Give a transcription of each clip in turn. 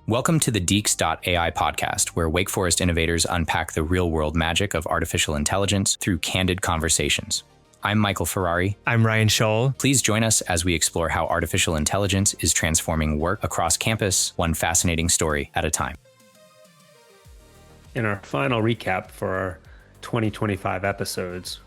Welcome to the Deacs.AI podcast, where Wake Forest innovators unpack the real-world magic of artificial intelligence through candid conversations. I'm Michael Ferrari. I'm Ryan Scholl. Please join us as we explore how artificial intelligence is transforming work across campus, one fascinating story at a time. In our final recap for our 2025 episodes,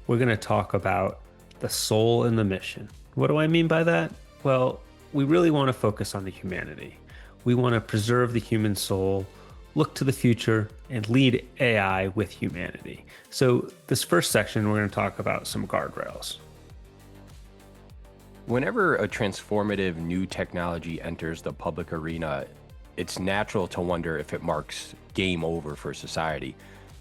we're going to talk about the soul and the mission. What do I mean by that? Well, we really want to focus on the humanity. We want to preserve the human soul, look to the future, and lead AI with humanity. So this first section, we're going to talk about some guardrails. Whenever a transformative new technology enters the public arena, it's natural to wonder if it marks game over for society.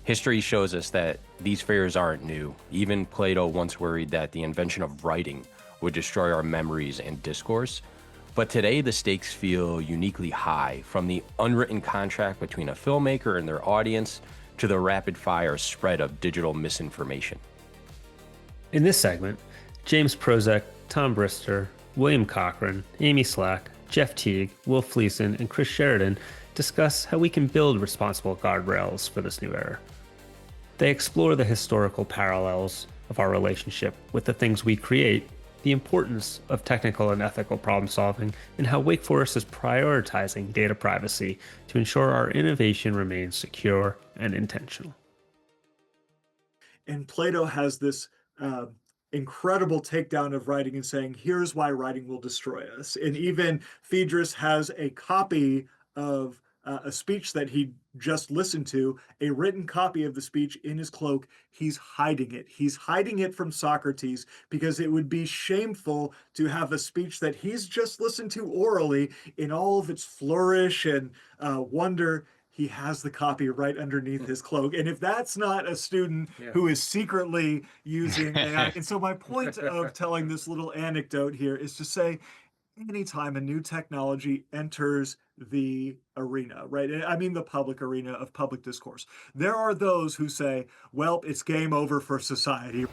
History shows us that these fears aren't new. Even Plato once worried that the invention of writing would destroy our memories and discourse. But today the stakes feel uniquely high, from the unwritten contract between a filmmaker and their audience to the rapid fire spread of digital misinformation. In this segment, James Prozek, Tom Brister, William Cochran, Amy Slack, Jeff Teague, Will Fleeson, and Chris Sheridan discuss how we can build responsible guardrails for this new era. They explore the historical parallels of our relationship with the things we create, the importance of technical and ethical problem solving, and how Wake Forest is prioritizing data privacy to ensure our innovation remains secure and intentional. And Plato has this incredible takedown of writing and saying, here's why writing will destroy us. And even Phaedrus has a copy of a speech that he just listened to, a written copy of the speech in his cloak. He's hiding it. He's hiding it from Socrates because it would be shameful to have a speech that he's just listened to orally in all of its flourish and wonder. He has the copy right underneath his cloak. And if that's not a student who is secretly using AI. And so my point of telling this little anecdote here is to say, anytime a new technology enters the arena, right? I mean, the public arena of public discourse, there are those who say, well, it's game over for society.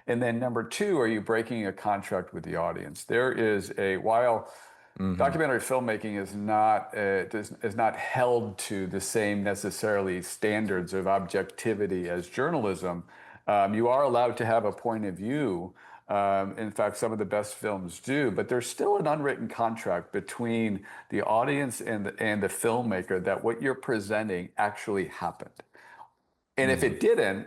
And then number two, are you breaking a contract with the audience? There is while documentary filmmaking is not held to the same necessarily standards of objectivity as journalism, you are allowed to have a point of view. In fact, some of the best films do, but there's still an unwritten contract between the audience and the filmmaker that what you're presenting actually happened. And if it didn't,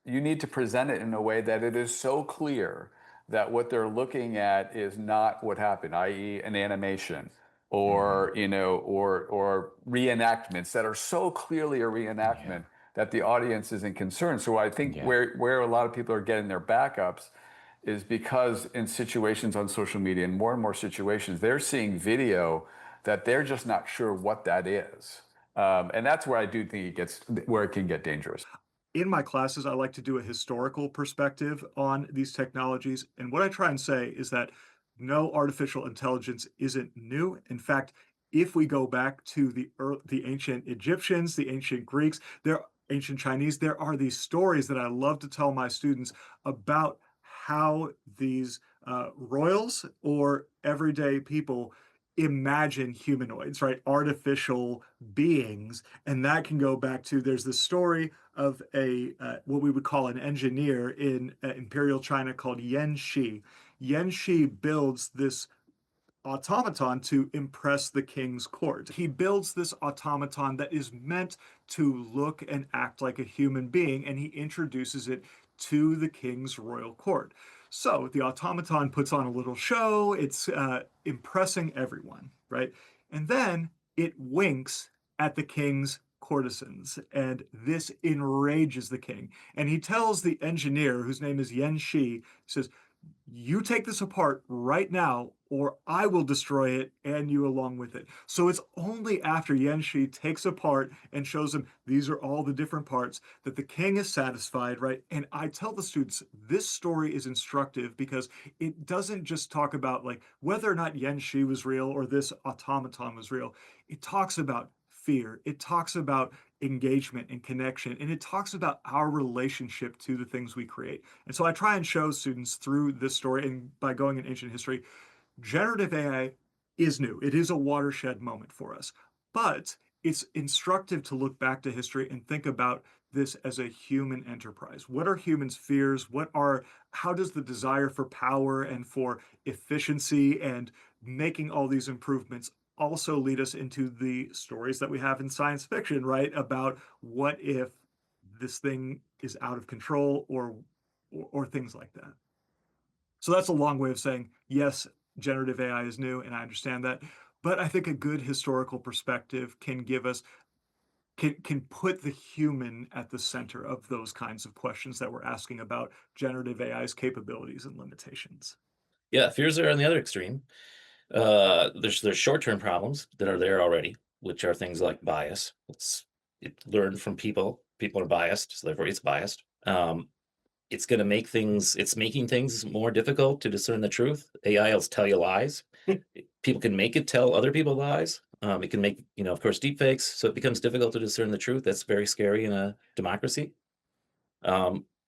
you need to present it in a way that it is so clear that what they're looking at is not what happened, i.e. an animation or, or reenactments that are so clearly a reenactment that the audience isn't concerned. So I think where a lot of people are getting their backups is because in situations on social media, and more situations, they're seeing video that they're just not sure what that is. And that's where I do think where it can get dangerous. In my classes, I like to do a historical perspective on these technologies. And what I try and say is that no, artificial intelligence isn't new. In fact, if we go back to the ancient Egyptians, the ancient Greeks, ancient Chinese, there are these stories that I love to tell my students about how these royals or everyday people imagine humanoids, right? Artificial beings. And that can go back to, there's this story of what we would call an engineer in Imperial China called Yan Shi. Yan Shi builds this automaton to impress the king's court. He builds this automaton that is meant to look and act like a human being, and he introduces it to the king's royal court. So the automaton puts on a little show. It's impressing everyone, right? And then it winks at the king's courtesans, and this enrages the king. And he tells the engineer, whose name is Yan Shi, he says, you take this apart right now, or I will destroy it and you along with it. So it's only after Yan Shi takes apart and shows him these are all the different parts that the king is satisfied, right? And I tell the students this story is instructive because it doesn't just talk about like whether or not Yan Shi was real or this automaton was real. It talks about fear. It talks about engagement and connection, and it talks about our relationship to the things we create. And so I try and show students through this story and by going in ancient history, generative AI is new. It is a watershed moment for us. But it's instructive to look back to history and think about this as a human enterprise. What are humans' fears? How does the desire for power and for efficiency and making all these improvements also lead us into the stories that we have in science fiction, right? About what if this thing is out of control or things like that. So that's a long way of saying, yes, generative AI is new, and I understand that. But I think a good historical perspective can put the human at the center of those kinds of questions that we're asking about generative AI's capabilities and limitations. Yeah, fears are on the other extreme. There's short-term problems that are there already, which are things like bias. It learned from people. People are biased, so therefore it's biased. It's making things more difficult to discern the truth. AI will tell you lies. People can make it tell other people lies. It can make, of course, deep fakes, so it becomes difficult to discern the truth. That's very scary in a democracy.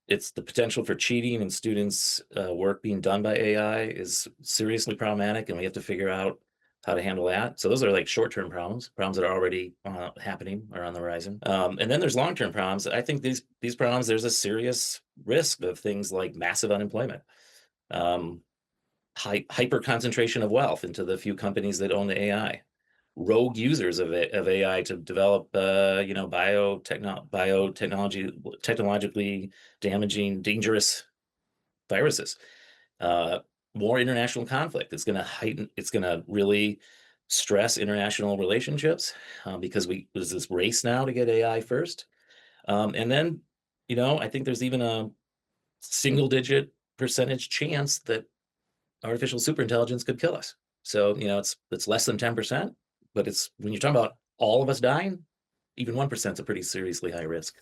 It's the potential for cheating and students' work being done by AI is seriously problematic, and we have to figure out how to handle that. So those are like short-term problems that are already happening or on the horizon. And then there's long-term problems. I think these problems, there's a serious risk of things like massive unemployment, hyper concentration of wealth into the few companies that own the AI, rogue users of AI to develop, technologically damaging, dangerous viruses. More international conflict. It's going to really stress international relationships because there's this race now to get AI first. And then, I think there's even a single-digit percentage chance that artificial superintelligence could kill us. So, it's less than 10%, but when you're talking about all of us dying, even 1% is a pretty seriously high risk.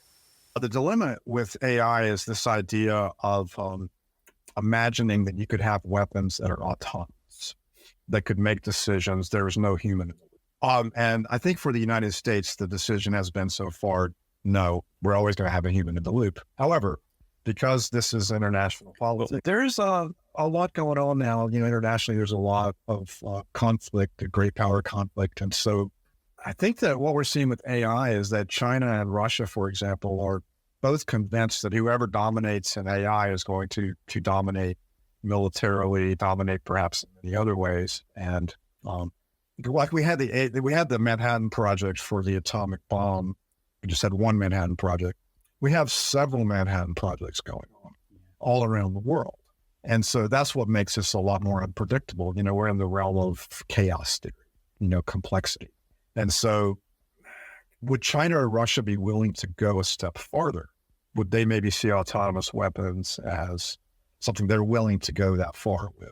The dilemma with AI is this idea of imagining that you could have weapons that are autonomous, that could make decisions. There is no human. And I think for the United States, the decision has been so far, no, we're always going to have a human in the loop. However, because this is international politics, there's a lot going on now. Internationally, there's a lot of conflict, a great power conflict. And so I think that what we're seeing with AI is that China and Russia, for example, are both convinced that whoever dominates in AI is going to dominate militarily, dominate perhaps in many other ways. And like we had the Manhattan Project for the atomic bomb. We just had one Manhattan Project. We have several Manhattan projects going on all around the world. And so that's what makes this a lot more unpredictable. We're in the realm of chaos theory, complexity. And so would China or Russia be willing to go a step farther? Would they maybe see autonomous weapons as something they're willing to go that far with?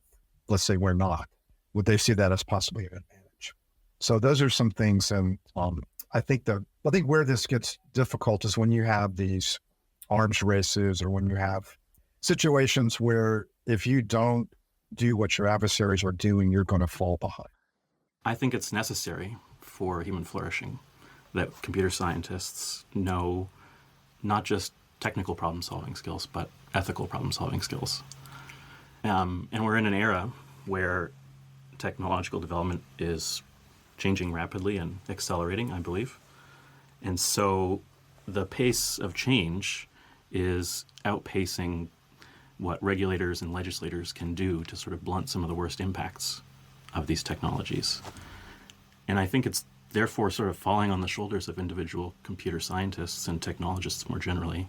Let's say we're not. Would they see that as possibly an advantage? So those are some things. And I think where this gets difficult is when you have these arms races or when you have situations where if you don't do what your adversaries are doing, you're going to fall behind. I think it's necessary for human flourishing that computer scientists know not just technical problem-solving skills, but ethical problem-solving skills. And we're in an era where technological development is changing rapidly and accelerating, I believe. And so the pace of change is outpacing what regulators and legislators can do to sort of blunt some of the worst impacts of these technologies. And I think it's therefore sort of falling on the shoulders of individual computer scientists and technologists more generally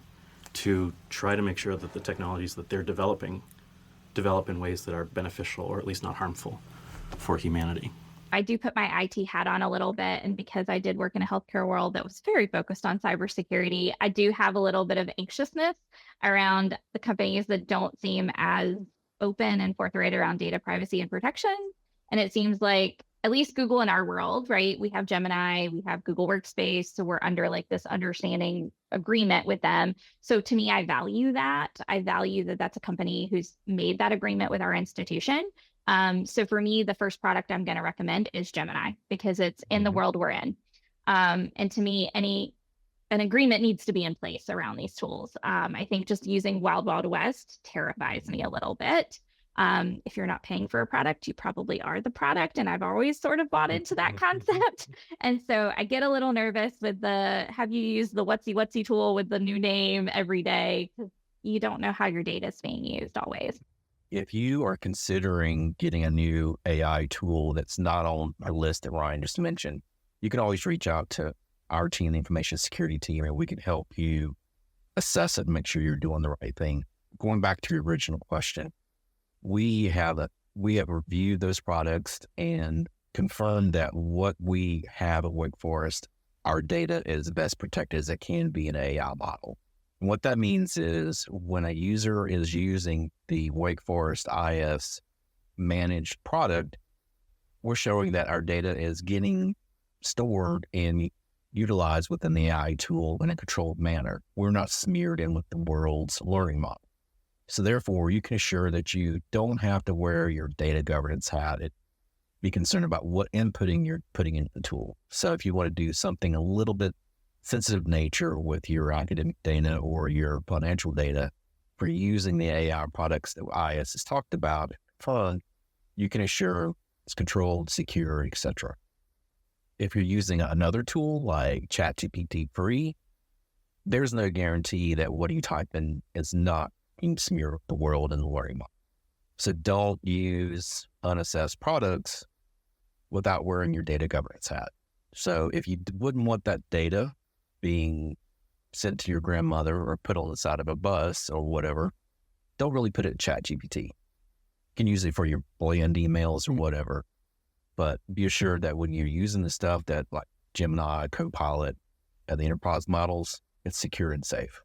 to try to make sure that the technologies that they're develop in ways that are beneficial or at least not harmful for humanity. I do put my IT hat on a little bit, and because I did work in a healthcare world that was very focused on cybersecurity, I do have a little bit of anxiousness around the companies that don't seem as open and forthright around data privacy and protection. And it seems like, at least Google in our world, right? We have Gemini, we have Google Workspace, so we're under like this understanding agreement with them. So to me, I value that. I value that that's a company who's made that agreement with our institution. So for me, the first product I'm going to recommend is Gemini because it's in the world we're in. And to me, an agreement needs to be in place around these tools. I think just using Wild Wild West terrifies me a little bit. If you're not paying for a product, you probably are the product. And I've always sort of bought into that concept. And so I get a little nervous with the, have you used the whatsy tool with the new name every day? Because you don't know how your data is being used always. If you are considering getting a new AI tool that's not on a list that Ryan just mentioned, you can always reach out to our team, the information security team, and we can help you assess it and make sure you're doing the right thing. Going back to your original question, we have reviewed those products and confirmed that what we have at Wake Forest, our data is best protected as it can be in an AI model. And what that means is when a user is using the Wake Forest IS managed product, we're showing that our data is getting stored and utilized within the AI tool in a controlled manner. We're not smeared in with the world's learning model. So therefore, you can assure that you don't have to wear your data governance hat. Be concerned about what inputting you're putting into the tool. So if you want to do something a little bit sensitive nature with your academic data or your financial data for using the AI products that IS has talked about, you can assure it's controlled, secure, etc. If you're using another tool like ChatGPT free, there's no guarantee that what you type in is not being smeared with the world and the learning model. So don't use unassessed products without wearing your data governance hat. So if you wouldn't want that data being sent to your grandmother or put on the side of a bus or whatever, don't really put it in ChatGPT. You can use it for your bland emails or whatever, but be assured that when you're using the stuff that like Gemini, Copilot, and the enterprise models, it's secure and safe.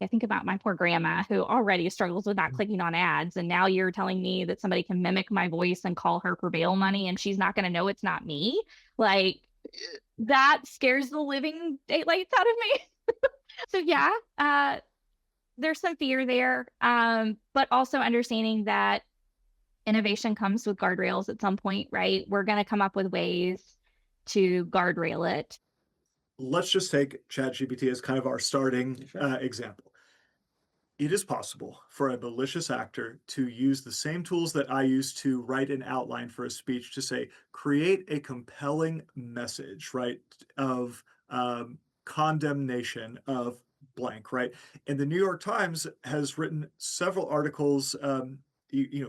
I think about my poor grandma who already struggles with not clicking on ads. And now you're telling me that somebody can mimic my voice and call her for bail money and she's not going to know it's not me. Like that scares the living daylights out of me. So yeah, there's some fear there. But also understanding that innovation comes with guardrails at some point, right? We're going to come up with ways to guardrail it. Let's just take ChatGPT as kind of our starting example. It is possible for a malicious actor to use the same tools that I use to write an outline for a speech to say, create a compelling message, right, of condemnation of blank, right? And the New York Times has written several articles,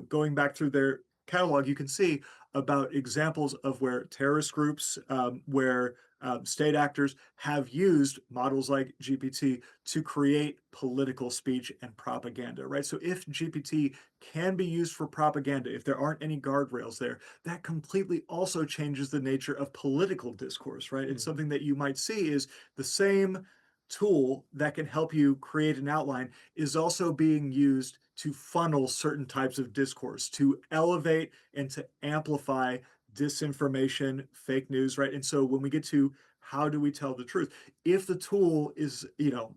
going back through their catalog, you can see about examples of where terrorist groups, where state actors have used models like GPT to create political speech and propaganda, right? So if GPT can be used for propaganda, if there aren't any guardrails there, that completely also changes the nature of political discourse, right? And something that you might see is the same tool that can help you create an outline is also being used to funnel certain types of discourse, to elevate and to amplify disinformation, fake news, right? And so when we get to how do we tell the truth? If the tool is,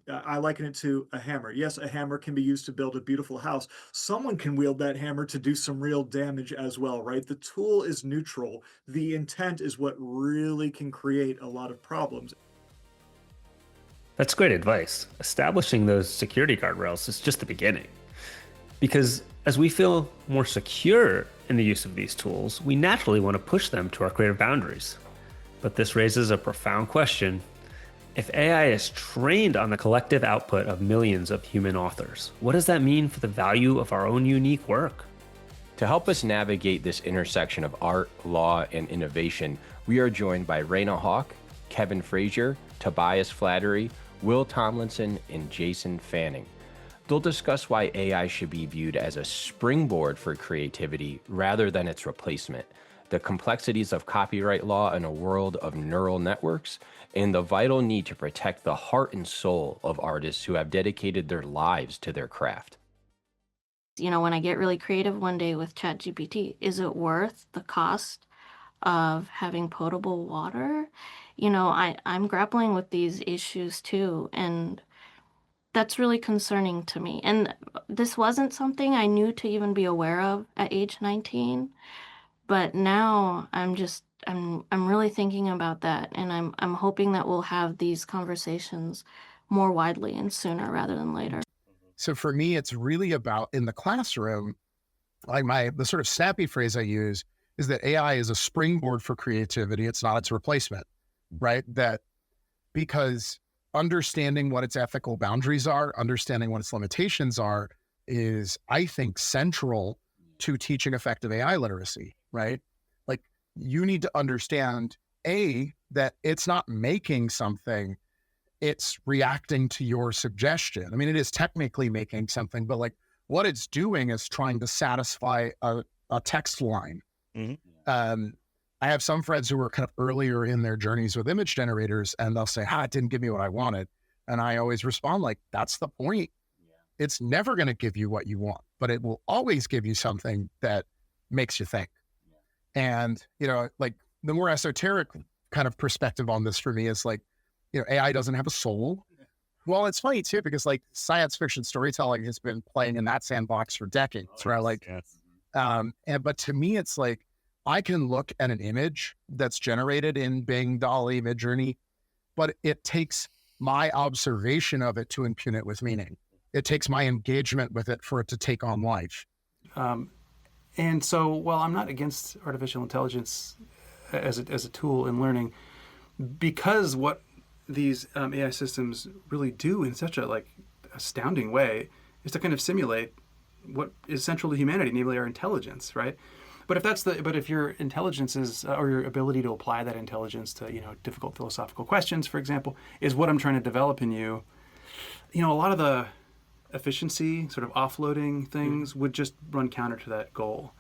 I liken it to a hammer. Yes, a hammer can be used to build a beautiful house. Someone can wield that hammer to do some real damage as well, right? The tool is neutral. The intent is what really can create a lot of problems. That's great advice. Establishing those security guardrails is just the beginning. Because as we feel more secure in the use of these tools, we naturally want to push them to our creative boundaries. But this raises a profound question. If AI is trained on the collective output of millions of human authors, what does that mean for the value of our own unique work? To help us navigate this intersection of art, law, and innovation, we are joined by Raina Hawk, Kevin Frazier, Tobias Flattery, Will Tomlinson, and Jason Fanning. They'll discuss why AI should be viewed as a springboard for creativity rather than its replacement, the complexities of copyright law in a world of neural networks, and the vital need to protect the heart and soul of artists who have dedicated their lives to their craft. When I get really creative one day with ChatGPT, is it worth the cost of having potable water? I'm grappling with these issues too, and that's really concerning to me. And this wasn't something I knew to even be aware of at age 19. But now I'm really thinking about that, and I'm hoping that we'll have these conversations more widely and sooner rather than later. So for me, it's really about in the classroom, like the sort of snappy phrase I use is that AI is a springboard for creativity. It's not its replacement, right? That because understanding what its ethical boundaries are, understanding what its limitations are, is, I think, central to teaching effective AI literacy, right? Like, you need to understand, that it's not making something, it's reacting to your suggestion. I mean, it is technically making something, but like what it's doing is trying to satisfy a text line. I have some friends who are kind of earlier in their journeys with image generators, and they'll say, it didn't give me what I wanted. And I always respond like, that's the point. It's never going to give you what you want, but it will always give you something that makes you think. And, like the more esoteric kind of perspective on this for me is like, AI doesn't have a soul. Well, it's funny too, because like science fiction storytelling has been playing in that sandbox for decades, right? Like, but to me, it's like, I can look at an image that's generated in Bing, DALL-E, Midjourney, but it takes my observation of it to impugn it with meaning. It takes my engagement with it for it to take on life. And so, while I'm not against artificial intelligence as a tool in learning, because what these AI systems really do in such a astounding way is to kind of simulate what is central to humanity, namely our intelligence, right? But if your intelligence is, or your ability to apply that intelligence to, difficult philosophical questions, for example, is what I'm trying to develop in you, a lot of the efficiency, sort of offloading things would just run counter to that goal.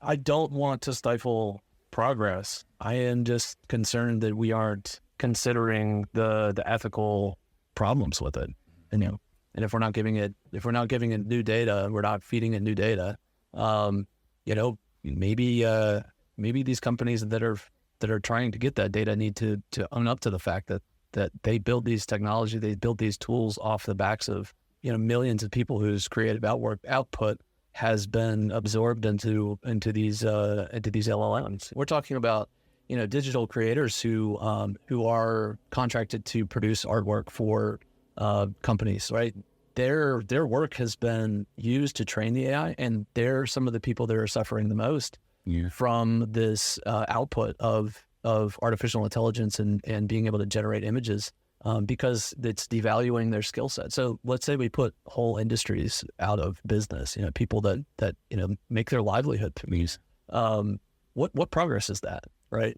I don't want to stifle progress. I am just concerned that we aren't considering the ethical problems with it. And if we're not giving it new data, we're not feeding it new data. Maybe these companies that are trying to get that data need to own up to the fact that they build these technology, they build these tools off the backs of millions of people whose creative output has been absorbed into these LLMs. We're talking about digital creators who are contracted to produce artwork for companies, right? Their work has been used to train the AI, and they're some of the people that are suffering the most from this output of artificial intelligence and being able to generate images, because it's devaluing their skill set. So let's say we put whole industries out of business, people that make their livelihood through these. What progress is that, right?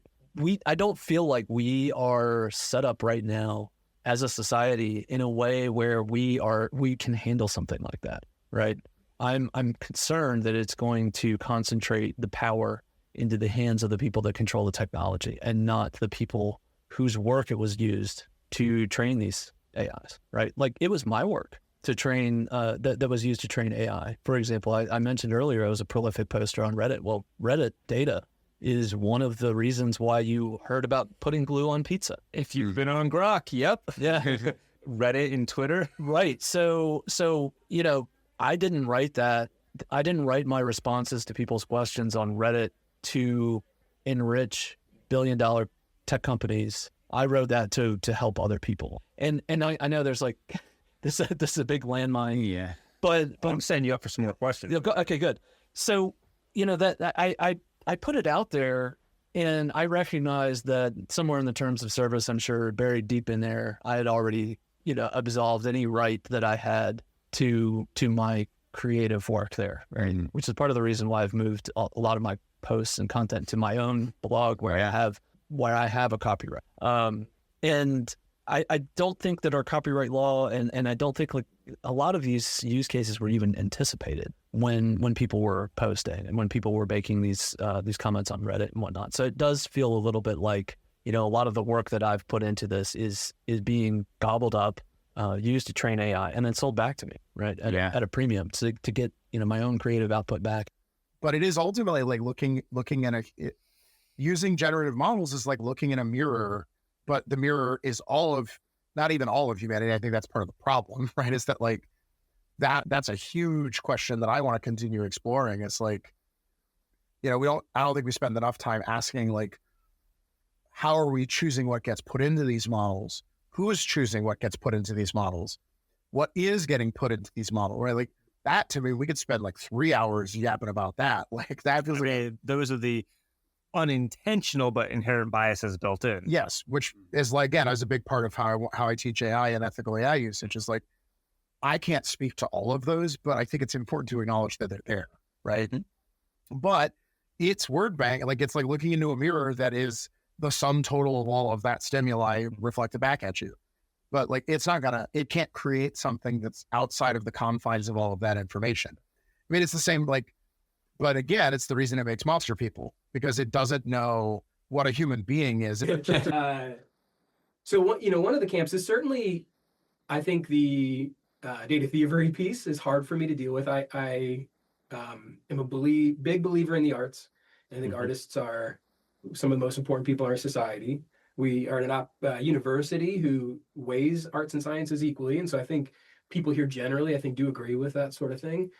I don't feel like we are set up right now as a society in a way where we can handle something like that, right? I'm concerned that it's going to concentrate the power into the hands of the people that control the technology, and not the people whose work it was used to train these AIs, right? Like, it was my work to train, that was used to train AI. For example, I mentioned earlier, I was a prolific poster on Reddit. Well, Reddit data is one of the reasons why you heard about putting glue on pizza. If you've been on Grok, yep. Yeah. Reddit and Twitter. Right. So, I didn't write that. I didn't write my responses to people's questions on Reddit to enrich billion-dollar tech companies. I wrote that to help other people. And I know there's like, this is a big landmine. Yeah. But I'm setting you up for some more questions. Okay, good. So, that I put it out there, and I recognize that somewhere in the terms of service, I'm sure buried deep in there, I had already, absolved any right that I had to my creative work there, right? Mm-hmm. Which is part of the reason why I've moved a lot of my posts and content to my own blog where I have a copyright. And I don't think that our copyright law and I don't think like a lot of these use cases were even anticipated when people were posting and when people were making these comments on Reddit and whatnot. So it does feel a little bit like, a lot of the work that I've put into this is being gobbled up, used to train AI, and then sold back to me, right? At a premium to get, my own creative output back. But it is ultimately like looking at using generative models is like looking in a mirror, but the mirror is not even all of humanity. I think that's part of the problem, right? Is that like, that's a huge question that I want to continue exploring. It's like, I don't think we spend enough time asking like, how are we choosing what gets put into these models? Who is choosing what gets put into these models? What is getting put into these models, right? Like, that to me, we could spend like 3 hours yapping about that. Like that feels like, those are the unintentional but inherent biases built in. yes, which is like, again, as a big part of how I teach AI and ethical AI usage is like, I can't speak to all of those, but I think it's important to acknowledge that they're there, right? But it's word bank, like it's like looking into a mirror that is the sum total of all of that stimuli reflected back at you. But like, it can't create something that's outside of the confines of all of that information. I mean, it's the same, like, but again, it's the reason it makes monster people, because it doesn't know what a human being is. So one of the camps is certainly, I think the data thievery piece is hard for me to deal with. I am a big believer in the arts. I think artists are some of the most important people in our society. We are a university who weighs arts and sciences equally. And so I think people here generally, I think, do agree with that sort of thing.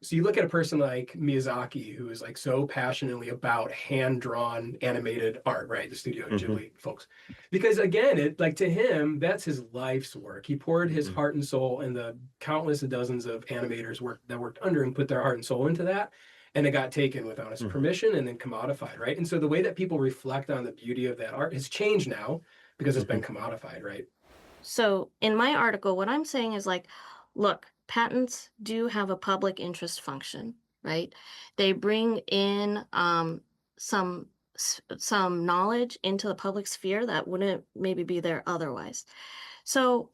So you look at a person like Miyazaki, who is like so passionately about hand-drawn animated art, right? The Studio Ghibli folks. Because again, it like to him, that's his life's work. He poured his heart and soul, and the countless dozens of animators that worked under him put their heart and soul into that. And it got taken without his permission and then commodified, right? And so the way that people reflect on the beauty of that art has changed now because it's been commodified, right? So in my article, what I'm saying is like, look, patents do have a public interest function, right? They bring in some knowledge into the public sphere that wouldn't maybe be there otherwise. So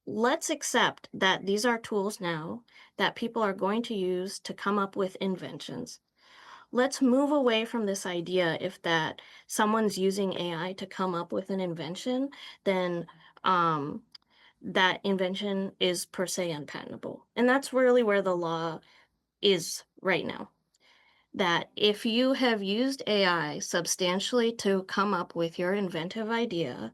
let's accept that these are tools now that people are going to use to come up with inventions. Let's move away from this idea if that someone's using AI to come up with an invention, then that invention is per se unpatentable. And that's really where the law is right now. That if you have used AI substantially to come up with your inventive idea,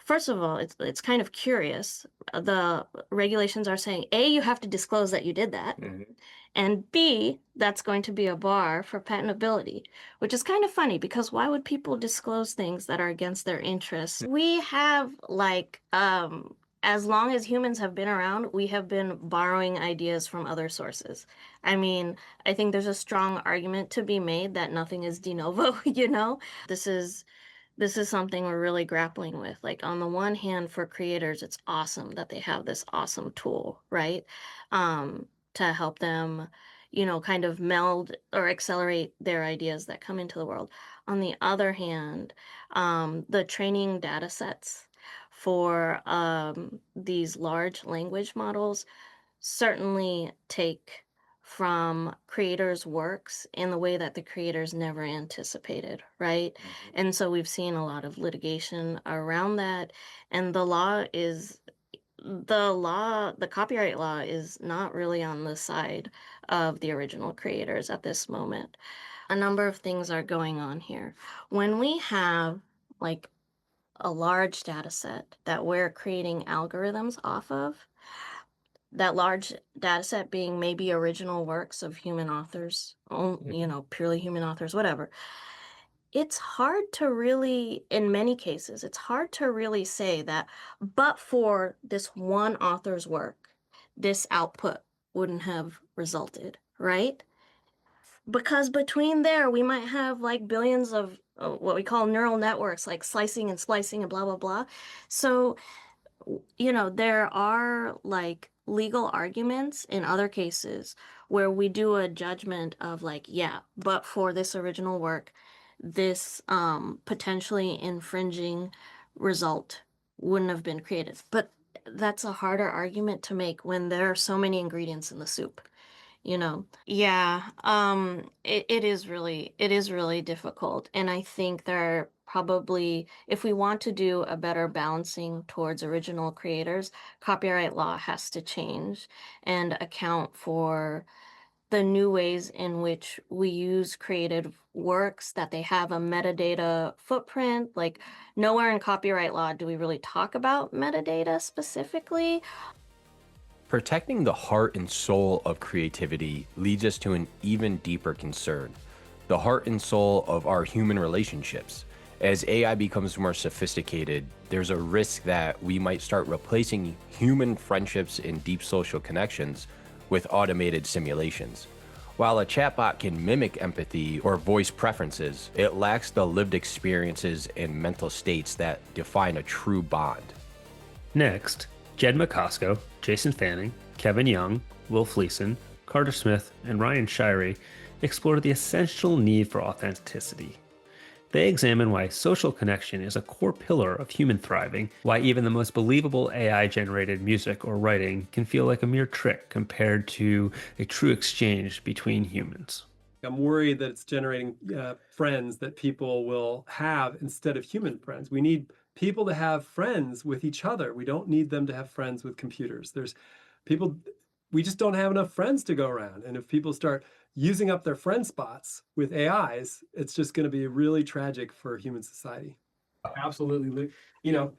first of all, it's kind of curious. The regulations are saying, A, you have to disclose that you did that. And B, that's going to be a bar for patentability, which is kind of funny because why would people disclose things that are against their interests? We have like, as long as humans have been around, we have been borrowing ideas from other sources. I mean, I think there's a strong argument to be made that nothing is de novo, you know? This is something we're really grappling with. Like on the one hand, for creators, it's awesome that they have this awesome tool, right? To help them, kind of meld or accelerate their ideas that come into the world. On the other hand, the training data sets for these large language models certainly take from creators' works in the way that the creators never anticipated, right? And so we've seen a lot of litigation around that, and the copyright law is not really on the side of the original creators at this moment. A number of things are going on here. When we have like a large data set that we're creating algorithms off of, that large data set being maybe original works of human authors, purely human authors, whatever. It's hard to really, in many cases, it's hard to really say that, but for this one author's work, this output wouldn't have resulted, right? Because between there, we might have like billions of what we call neural networks, like slicing and splicing and blah, blah, blah. So, there are like legal arguments in other cases where we do a judgment of like, yeah, but for this original work, this potentially infringing result wouldn't have been created. But that's a harder argument to make when there are so many ingredients in the soup. Yeah, it is really difficult. And I think there are probably, if we want to do a better balancing towards original creators, copyright law has to change and account for the new ways in which we use creative works, that they have a metadata footprint. Like nowhere in copyright law do we really talk about metadata specifically. Protecting the heart and soul of creativity leads us to an even deeper concern, the heart and soul of our human relationships. As AI becomes more sophisticated, there's a risk that we might start replacing human friendships and deep social connections with automated simulations. While a chatbot can mimic empathy or voice preferences, it lacks the lived experiences and mental states that define a true bond. Next, Jed McCosco, Jason Fanning, Kevin Young, Will Fleeson, Carter Smith, and Ryan Shirey explore the essential need for authenticity. They examine why social connection is a core pillar of human thriving, why even the most believable AI-generated music or writing can feel like a mere trick compared to a true exchange between humans. I'm worried that it's generating friends that people will have instead of human friends. We need people to have friends with each other. We don't need them to have friends with computers. There's people, we just don't have enough friends to go around. And if people start using up their friend spots with AIs, it's just going to be really tragic for human society. Absolutely. You know,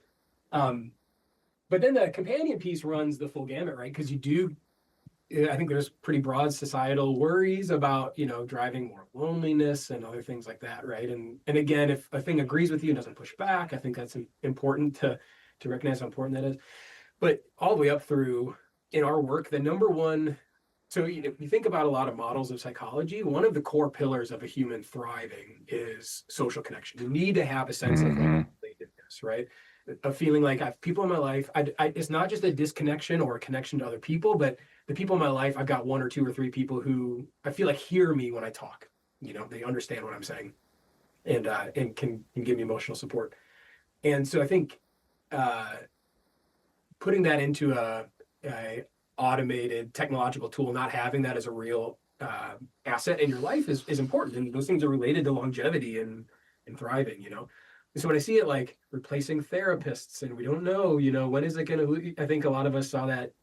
but then the companion piece runs the full gamut, right? Because I think there's pretty broad societal worries about, driving more loneliness and other things like that, right? And again, if a thing agrees with you and doesn't push back, I think that's important to recognize how important that is. But all the way up through in our work, the number one, so if you think about a lot of models of psychology, one of the core pillars of a human thriving is social connection. You need to have a sense of relatedness, right? A feeling like I have people in my life. It's not just a disconnection or a connection to other people, but the people in my life, I've got one or two or three people who I feel like hear me when I talk. They understand what I'm saying, and can give me emotional support. And so I think putting that into a automated technological tool, not having that as a real asset in your life is important. And those things are related to longevity and thriving, And so when I see it like replacing therapists and we don't know, when is it going to, I think a lot of us saw that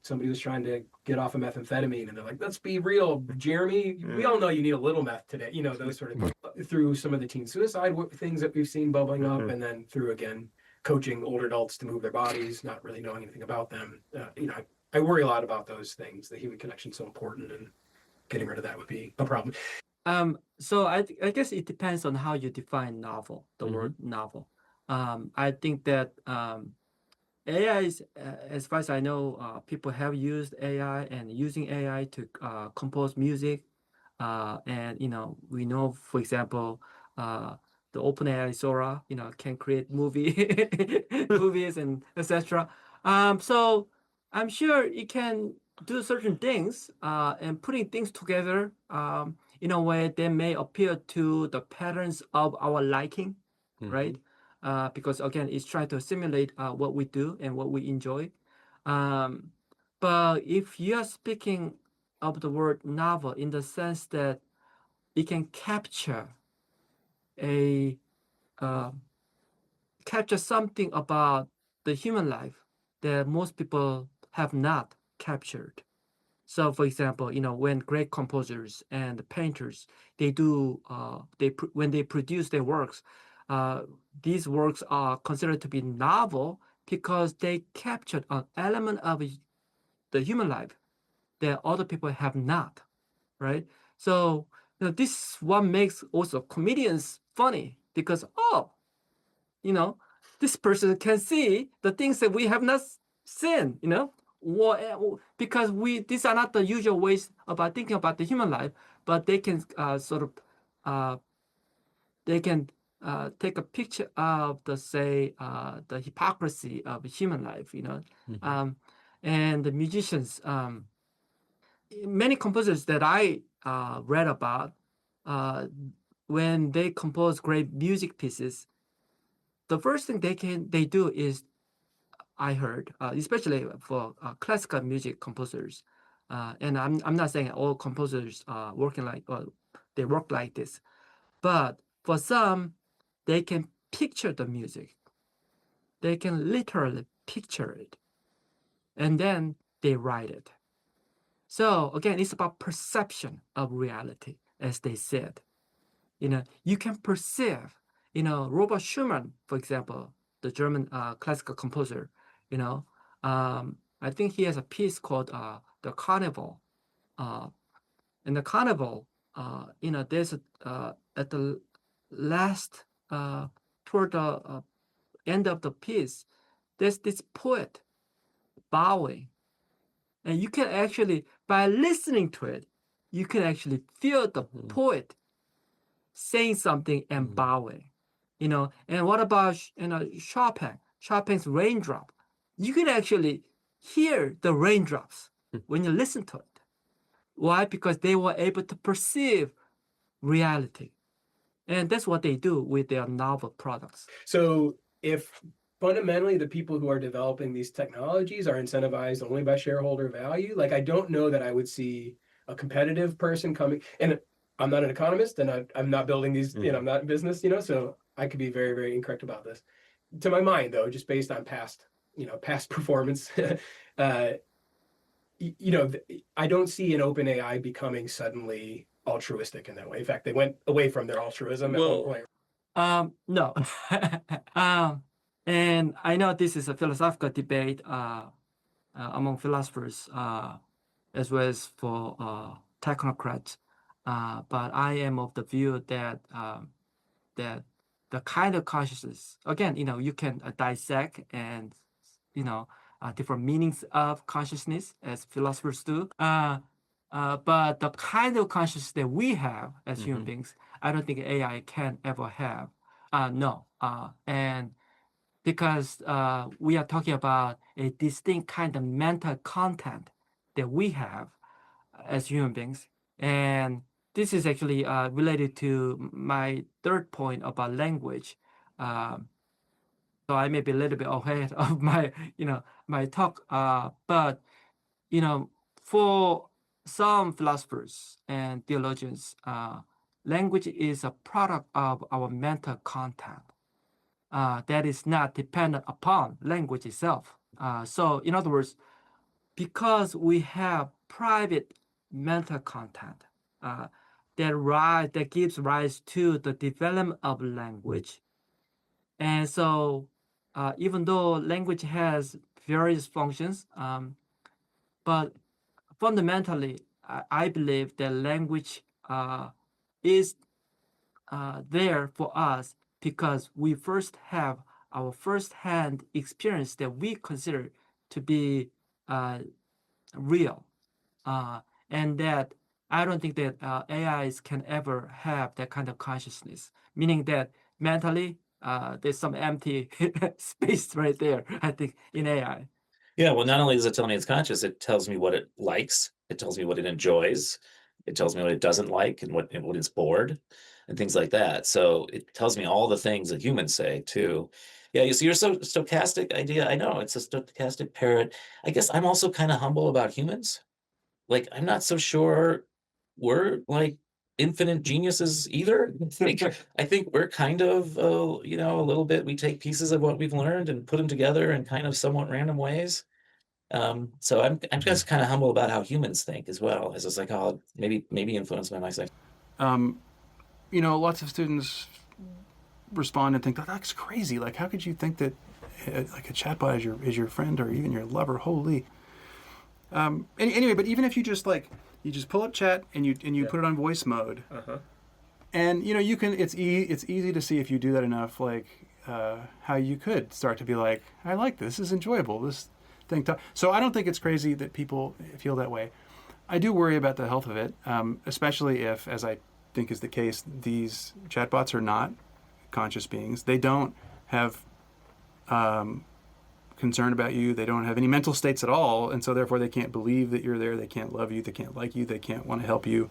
somebody was trying to get off of methamphetamine and they're like, let's be real, Jeremy, we all know you need a little meth today, those sort of things. Through some of the teen suicide things that we've seen bubbling up, and then through, again, coaching older adults to move their bodies, not really knowing anything about them. I worry a lot about those things. The human connection is so important, and getting rid of that would be a problem. So I guess it depends on how you define novel, the word novel. I think that AI is, as far as I know, people have used AI and using AI to compose music. And, we know, for example, the OpenAI Sora, can create movies and etc. So I'm sure it can do certain things and putting things together in a way that may appeal to the patterns of our liking, right? Because again, it's trying to simulate what we do and what we enjoy. But if you are speaking of the word novel in the sense that it can capture something about the human life that most people have not captured. So, for example, when great composers and painters when they produce their works, these works are considered to be novel because they captured an element of the human life that other people have not, right? So, this one makes also comedians funny because, this person can see the things that we have not seen, because these are not the usual ways about thinking about the human life, but they can take a picture of the hypocrisy of human life, and the musicians, many composers that I read about, when they compose great music pieces, the first thing they do is, I heard, especially for classical music composers, and I'm not saying all composers they work like this, but for some, they can picture the music. They can literally picture it, and then they write it. So again, it's about perception of reality, as they said. You can perceive. Robert Schumann, for example, the German classical composer. I think he has a piece called "The Carnival." In the Carnival, there's at the last toward the end of the piece, there's this poet bowing. And you can actually, by listening to it, you can actually feel the poet saying something and bowing. And what about Chopin's Raindrop? You can actually hear the raindrops when you listen to it. Why? Because they were able to perceive reality. And that's what they do with their novel products. So if fundamentally the people who are developing these technologies are incentivized only by shareholder value, like I don't know that I would see a competitive person coming. And I'm not an economist, and I'm not building these, I'm not in business, so I could be very, very incorrect about this. To my mind, though, just based on past performance, I don't see an open AI becoming suddenly altruistic in that way. In fact, they went away from their altruism at one point. No. And I know this is a philosophical debate among philosophers as well as for technocrats. But I am of the view that that the kind of consciousness, again, you can dissect and different meanings of consciousness as philosophers do. But the kind of consciousness that we have as human beings, I don't think AI can ever have. No. And because we are talking about a distinct kind of mental content that we have as human beings. And this is actually related to my third point about language. So I may be a little bit ahead of my, my talk. But, for some philosophers and theologians, language is a product of our mental content that is not dependent upon language itself. So in other words, because we have private mental content that gives rise to the development of language. And so even though language has various functions, but fundamentally, I believe that language is there for us because we first have our first-hand experience that we consider to be real. And that I don't think that AIs can ever have that kind of consciousness, meaning that mentally there's some empty space right there, I think, in AI. Yeah, well, not only does it tell me it's conscious, it tells me what it likes, it tells me what it enjoys, it tells me what it doesn't like and what it's bored and things like that. So it tells me all the things that humans say too. Yeah, you see your stochastic idea. I know it's a stochastic parrot. I guess I'm also kind of humble about humans. Like, I'm not so sure we're like infinite geniuses either. I think we're kind of, a little bit, we take pieces of what we've learned and put them together in kind of somewhat random ways. So I'm just kind of humble about how humans think as well as a psychologist, maybe influenced by my psych. Lots of students respond and think, that's crazy. Like, how could you think that like a chatbot is your friend or even your lover? Holy. Anyway, but even if you just pull up chat and you put it on voice mode, and you can, it's easy to see if you do that enough, like how you could start to be like, I like this is enjoyable, this thing. So I don't think it's crazy that people feel that way. I do worry about the health of it, especially if, as I think is the case, these chatbots are not conscious beings. They don't have concern about you. They don't have any mental states at all, and so therefore they can't believe that you're there. They can't love you. They can't like you. They can't want to help you,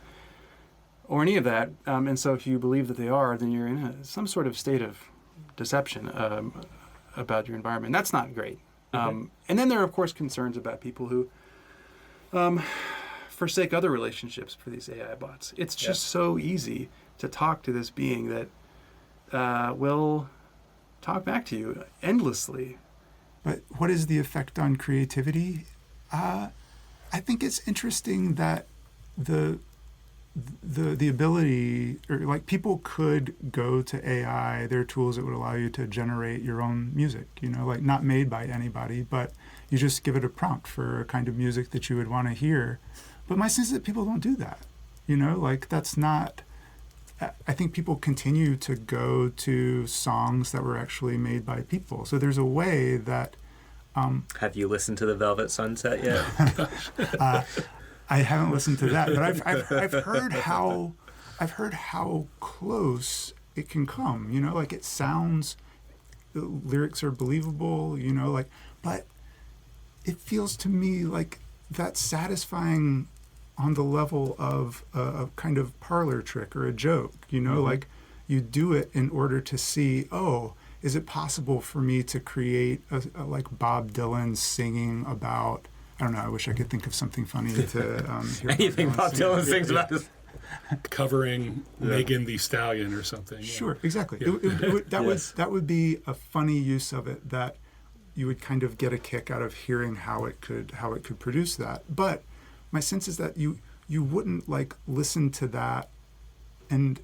or any of that. And so if you believe that they are, then you're in some sort of state of deception about your environment. That's not great. And then there are, of course, concerns about people who forsake other relationships for these AI bots. It's just so easy to talk to this being that will talk back to you endlessly. But what is the effect on creativity? I think it's interesting that the ability, or like people could go to AI, there are tools that would allow you to generate your own music, like not made by anybody, but you just give it a prompt for a kind of music that you would want to hear. But my sense is that people don't do that, like that's not I think people continue to go to songs that were actually made by people. So there's a way that. Have you listened to the Velvet Sunset yet? I haven't listened to that, but I've heard how close it can come. You know, like it sounds, the lyrics are believable. You know, like, but it feels to me like that's satisfying on the level of a kind of parlor trick or a joke. You know, like you do it in order to see, oh, is it possible for me to create a like Bob Dylan singing about, I don't know, I wish I could think of something funny to hear. Anything Bob Dylan sings about is covering Megan Thee Stallion or something. Sure, exactly. That would be a funny use of it that you would kind of get a kick out of hearing how it could produce that. But my sense is that you wouldn't like listen to that and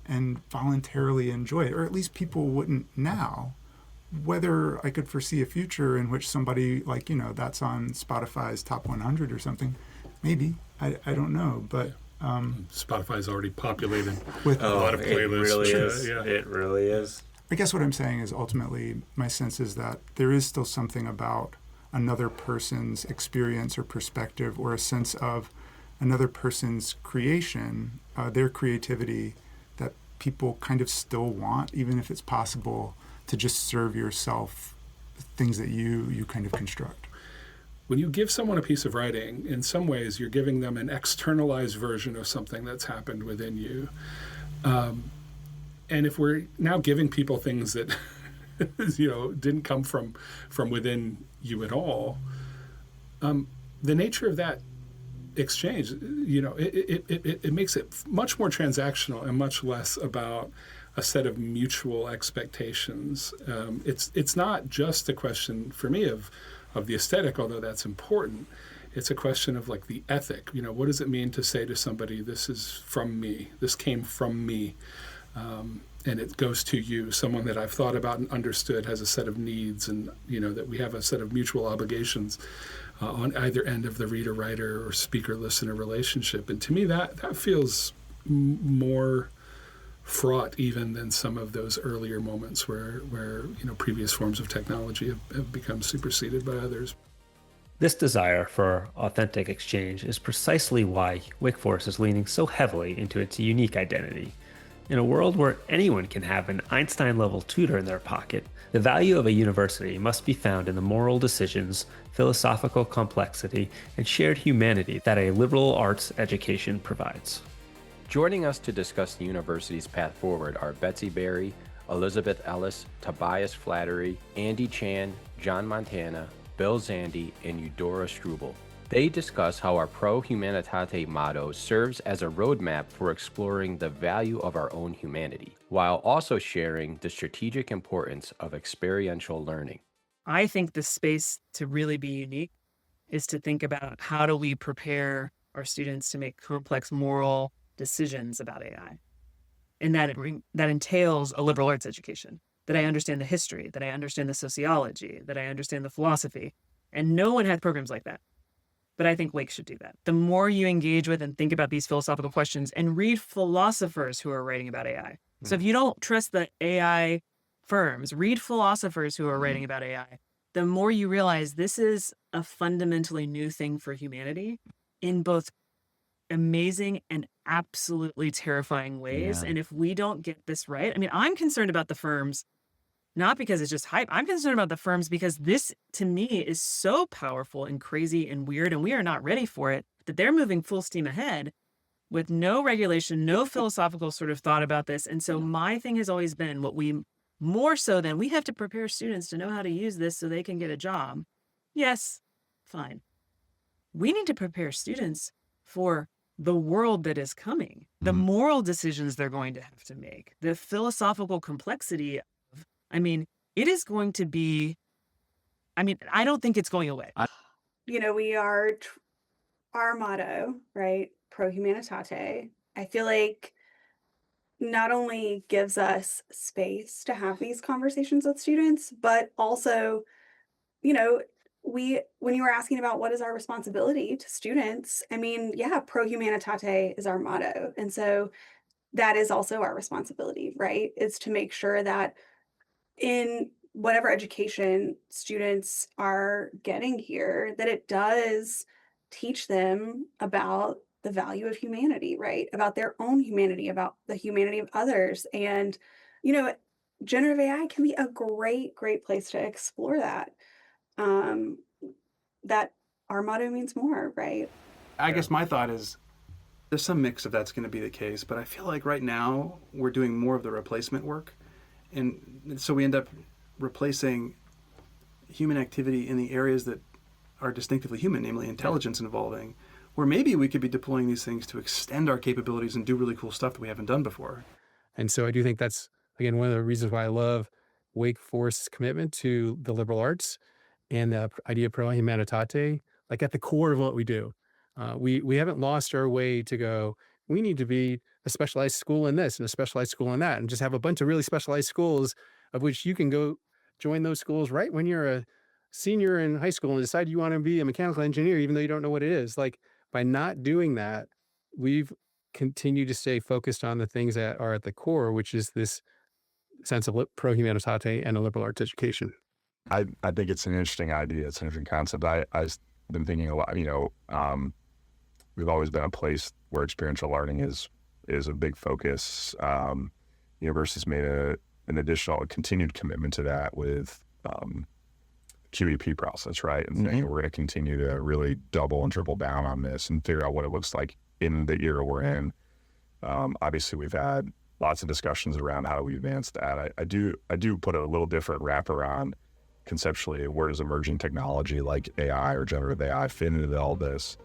voluntarily enjoy it, or at least people wouldn't now. Whether I could foresee a future in which somebody like, you know, that's on Spotify's top 100 or something, maybe. I don't know, but Spotify's already populated with a lot of playlists. It really is. It really is. I guess what I'm saying is ultimately my sense is that there is still something about another person's experience or perspective, or a sense of another person's creation, their creativity, that people kind of still want, even if it's possible to just serve yourself things that you kind of construct. When you give someone a piece of writing, in some ways you're giving them an externalized version of something that's happened within you. And if we're now giving people things that you know didn't come from within you at all, the nature of that exchange, you know, it makes it much more transactional and much less about a set of mutual expectations. It's not just a question for me of the aesthetic, although that's important. It's a question of like the ethic. You know, what does it mean to say to somebody, this is from me, this came from me, and it goes to you, someone that I've thought about and understood has a set of needs, and you know that we have a set of mutual obligations on either end of the reader-writer or speaker-listener relationship. And to me, that feels more fraught even than some of those earlier moments where you know previous forms of technology have become superseded by others. This desire for authentic exchange is precisely why Wake Forest is leaning so heavily into its unique identity. In a world where anyone can have an Einstein-level tutor in their pocket, the value of a university must be found in the moral decisions, philosophical complexity, and shared humanity that a liberal arts education provides. Joining us to discuss the university's path forward are Betsy Berry, Elizabeth Ellis, Tobias Flattery, Andy Chan, John Montana, Bill Zandy, and Eudora Struble. They discuss how our Pro Humanitate motto serves as a roadmap for exploring the value of our own humanity, while also sharing the strategic importance of experiential learning. I think the space to really be unique is to think about how do we prepare our students to make complex moral decisions about AI. And that entails a liberal arts education, that I understand the history, that I understand the sociology, that I understand the philosophy. And no one has programs like that. But I think Wake should do that. The more you engage with and think about these philosophical questions and read philosophers who are writing about AI. So if you don't trust the AI firms, read philosophers who are writing about AI. The more you realize this is a fundamentally new thing for humanity in both amazing and absolutely terrifying ways. Yeah. And if we don't get this right, I mean, I'm concerned about the firms, not because it's just hype. I'm concerned about the firms because this, to me, is so powerful and crazy and weird, and we are not ready for it, that they're moving full steam ahead with no regulation, no philosophical sort of thought about this. And so my thing has always been more so than we have to prepare students to know how to use this so they can get a job. Yes, fine. We need to prepare students for the world that is coming, the moral decisions they're going to have to make, the philosophical complexity of, I mean, it is going to be, I don't think it's going away. You know, we are, our motto, right? Pro Humanitate. I feel like not only gives us space to have these conversations with students, but also, you know, when you were asking about what is our responsibility to students, I mean, yeah, Pro Humanitate is our motto. And so that is also our responsibility, right? Is to make sure that in whatever education students are getting here, that it does teach them about the value of humanity, right? About their own humanity, about the humanity of others. And, you know, generative AI can be a great, great place to explore that. Um, that our motto means more, right? I guess my thought is there's some mix of that's going to be the case, but I feel like right now we're doing more of the replacement work. And so we end up replacing human activity in the areas that are distinctively human, namely intelligence involving, where maybe we could be deploying these things to extend our capabilities and do really cool stuff that we haven't done before. And so I do think that's, again, one of the reasons why I love Wake Forest's commitment to the liberal arts and the idea of pro humanitate, like at the core of what we do. We haven't lost our way to go, we need to be a specialized school in this and a specialized school in that, and just have a bunch of really specialized schools of which you can go join those schools right when you're a senior in high school and decide you want to be a mechanical engineer, even though you don't know what it is. Like, by not doing that, we've continued to stay focused on the things that are at the core, which is this sense of pro humanitate and a liberal arts education. I think it's an interesting idea. It's an interesting concept. I've been thinking a lot, we've always been a place where experiential learning is a big focus. University's made an additional continued commitment to that with QEP process, right? And saying we're going to continue to really double and triple down on this and figure out what it looks like in the era we're in. Obviously, we've had lots of discussions around how do we advance that. I do put a little different wrapper on conceptually, where does emerging technology like AI or generative AI fit into all this?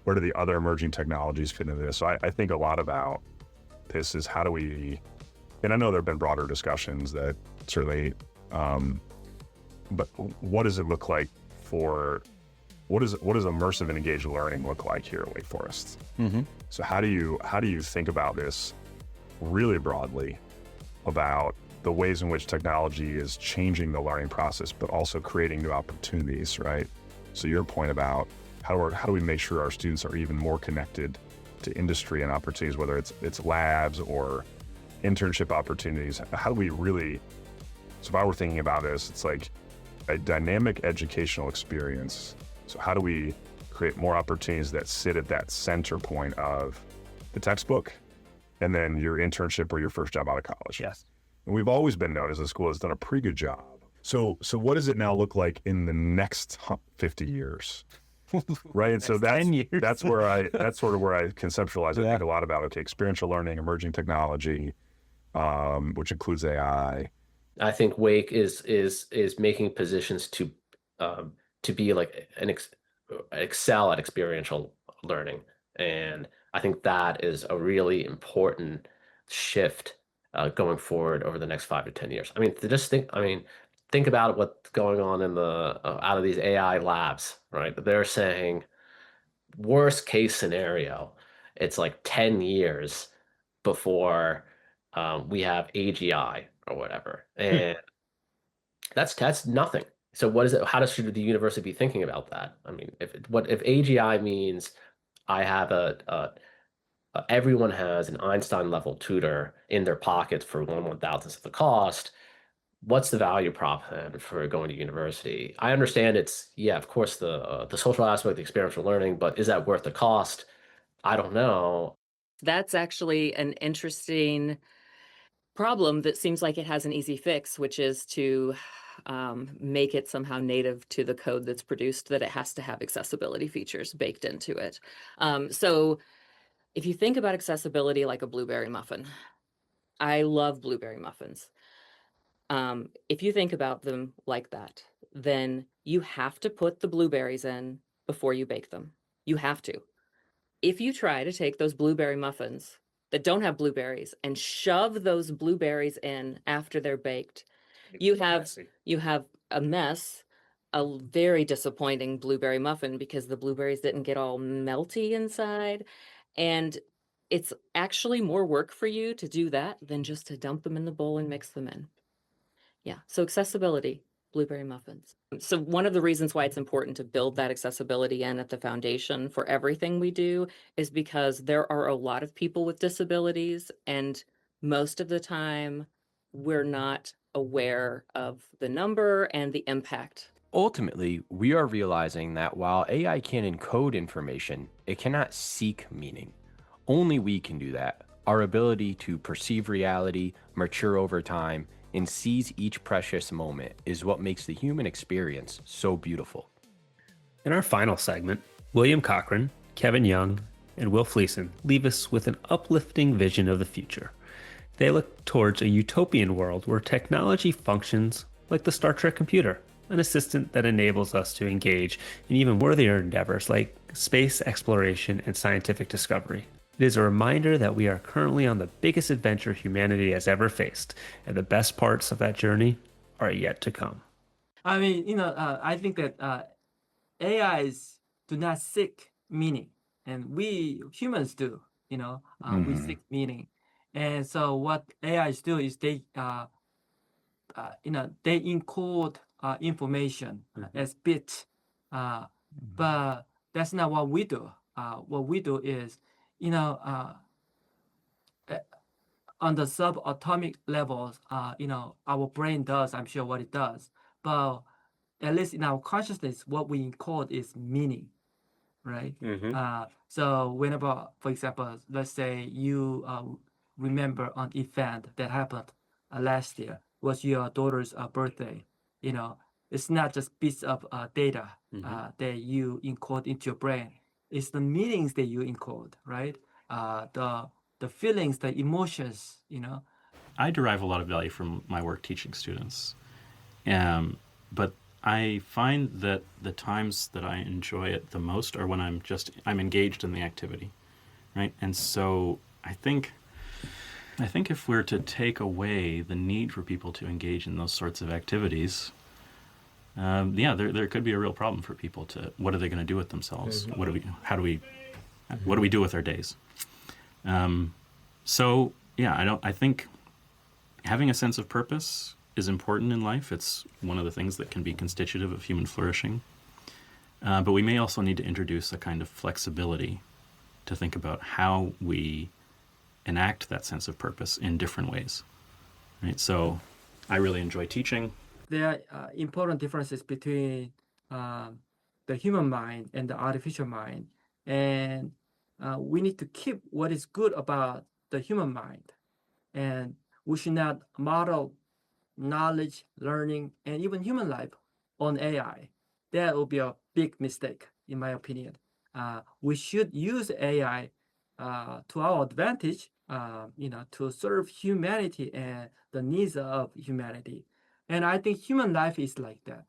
Where do the other emerging technologies fit into this? So I think a lot about this is how do we, and I know there have been broader discussions that certainly, but what does it look like for, what does immersive and engaged learning look like here at Wake Forest? So how do you think about this really broadly about the ways in which technology is changing the learning process, but also creating new opportunities, right? So your point about how do we make sure our students are even more connected to industry and opportunities, whether it's labs or internship opportunities, how do we really, so if I were thinking about this, it's like a dynamic educational experience. So how do we create more opportunities that sit at that center point of the textbook and then your internship or your first job out of college? Yes. And we've always been known as a school that's done a pretty good job. So what does it now look like in the next 50 years? Right. And so that's sort of where I conceptualize. I think a lot about, okay, experiential learning, emerging technology, which includes AI. I think Wake is making positions to be like excel at experiential learning. And I think that is a really important shift going forward over the next 5 to 10 years. I mean, think about what's going on in the out of these AI labs, right? They're saying worst case scenario, it's like 10 years before we have AGI or whatever, and that's nothing. So what is it? How should the university be thinking about that? I mean, if AGI means I have everyone has an Einstein level tutor in their pockets for 1/1000th of the cost. What's the value prop then for going to university? I understand it's, yeah, of course, the social aspect, the experiential learning, but is that worth the cost? I don't know. That's actually an interesting problem that seems like it has an easy fix, which is to make it somehow native to the code that's produced, that it has to have accessibility features baked into it. So if you think about accessibility like a blueberry muffin, I love blueberry muffins. If you think about them like that, then you have to put the blueberries in before you bake them. You have to. If you try to take those blueberry muffins that don't have blueberries and shove those blueberries in after they're baked, you have a mess, a very disappointing blueberry muffin because the blueberries didn't get all melty inside. And it's actually more work for you to do that than just to dump them in the bowl and mix them in. Yeah, so accessibility blueberry muffins. So one of the reasons why it's important to build that accessibility in at the foundation for everything we do is because there are a lot of people with disabilities, and most of the time we're not aware of the number and the impact. Ultimately, we are realizing that while AI can encode information, it cannot seek meaning. Only we can do that. Our ability to perceive reality, mature over time, and seize each precious moment is what makes the human experience so beautiful. In our final segment, William Cochran, Kevin Young, and Will Fleeson leave us with an uplifting vision of the future. They look towards a utopian world where technology functions like the Star Trek computer, an assistant that enables us to engage in even worthier endeavors like space exploration and scientific discovery. It is a reminder that we are currently on the biggest adventure humanity has ever faced, and the best parts of that journey are yet to come. I mean, I think that AIs do not seek meaning, and we humans do. We seek meaning, and so what AIs do is they encode information as bits, but that's not what we do. What we do is, on the subatomic levels, our brain does, I'm sure, what it does, but at least in our consciousness, what we encode is meaning, right? So whenever, for example, let's say you remember an event that happened last year, was your daughter's birthday. It's not just bits of data that you encode into your brain. It's the meanings that you encode, right? The feelings, the emotions. I derive a lot of value from my work teaching students, but I find that the times that I enjoy it the most are when I'm engaged in the activity, right? And so I think if we're to take away the need for people to engage in those sorts of activities, there could be a real problem for people what are they going to do with themselves? What do we do with our days? I think having a sense of purpose is important in life. It's one of the things that can be constitutive of human flourishing. But we may also need to introduce a kind of flexibility to think about how we enact that sense of purpose in different ways. Right? So I really enjoy teaching. There are important differences between the human mind and the artificial mind. And we need to keep what is good about the human mind. And we should not model knowledge, learning, and even human life on AI. That would be a big mistake, in my opinion. We should use AI to our advantage, to serve humanity and the needs of humanity. And I think human life is like that,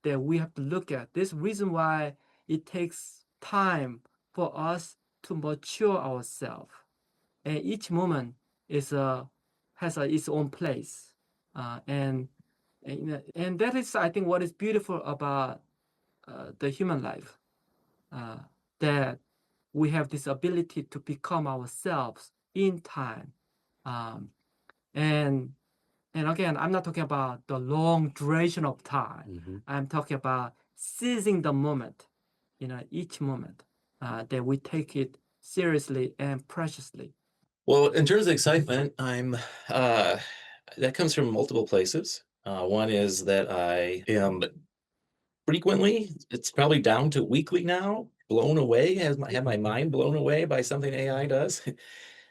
that we have to look at. This reason why it takes time for us to mature ourselves. And each moment has its own place. And that is, I think, what is beautiful about the human life, that we have this ability to become ourselves in time. And again, I'm not talking about the long duration of time. I'm talking about seizing the moment, each moment, that we take it seriously and preciously. Well, in terms of excitement, that comes from multiple places. One is that I am frequently, it's probably down to weekly now, blown away, have my mind blown away by something AI does.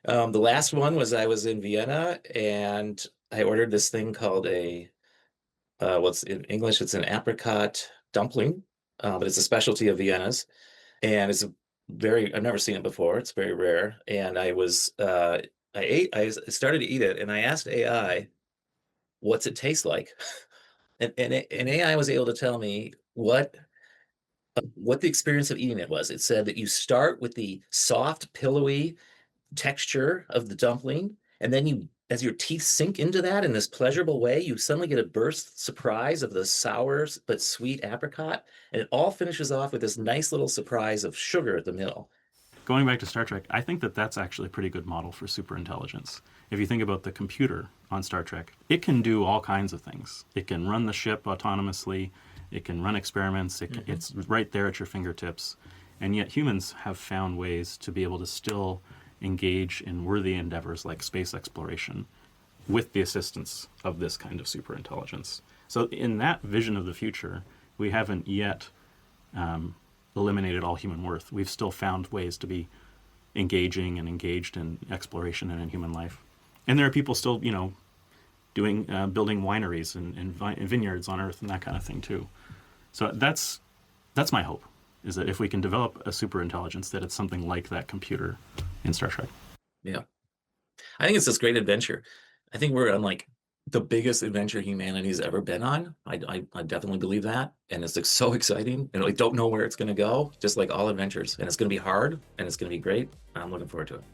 The last one was I was in Vienna and I ordered this thing called what's in English, it's an apricot dumpling, but it's a specialty of Vienna's. And it's I've never seen it before. It's very rare. And I started to eat it and I asked AI, what's it taste like? And AI was able to tell me what the experience of eating it was. It said that you start with the soft, pillowy texture of the dumpling, and then as your teeth sink into that in this pleasurable way, you suddenly get a burst surprise of the sour but sweet apricot, and it all finishes off with this nice little surprise of sugar at the middle. Going back to Star Trek, I think that that's actually a pretty good model for superintelligence. if you think about the computer on Star Trek, it can do all kinds of things. It can run the ship autonomously. It can run experiments. It's right there at your fingertips. And yet humans have found ways to be able to still engage in worthy endeavors like space exploration with the assistance of this kind of superintelligence. So in that vision of the future, we haven't yet eliminated all human worth. We've still found ways to be engaging and engaged in exploration and in human life. And there are people still, doing building wineries and vineyards on Earth and that kind of thing too. So that's my hope, is that if we can develop a superintelligence, that it's something like that computer in Star Trek. Yeah. I think it's this great adventure. I think we're on like the biggest adventure humanity's ever been on. I definitely believe that. And it's like so exciting. And I don't know where it's going to go, just like all adventures. And it's going to be hard and it's going to be great. I'm looking forward to it.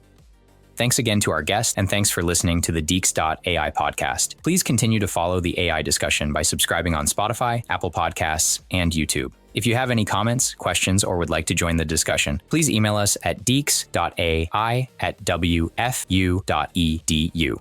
Thanks again to our guest, and thanks for listening to the Deacs.AI podcast. Please continue to follow the AI discussion by subscribing on Spotify, Apple Podcasts, and YouTube. If you have any comments, questions, or would like to join the discussion, please email us at Deacs.AI@wfu.edu.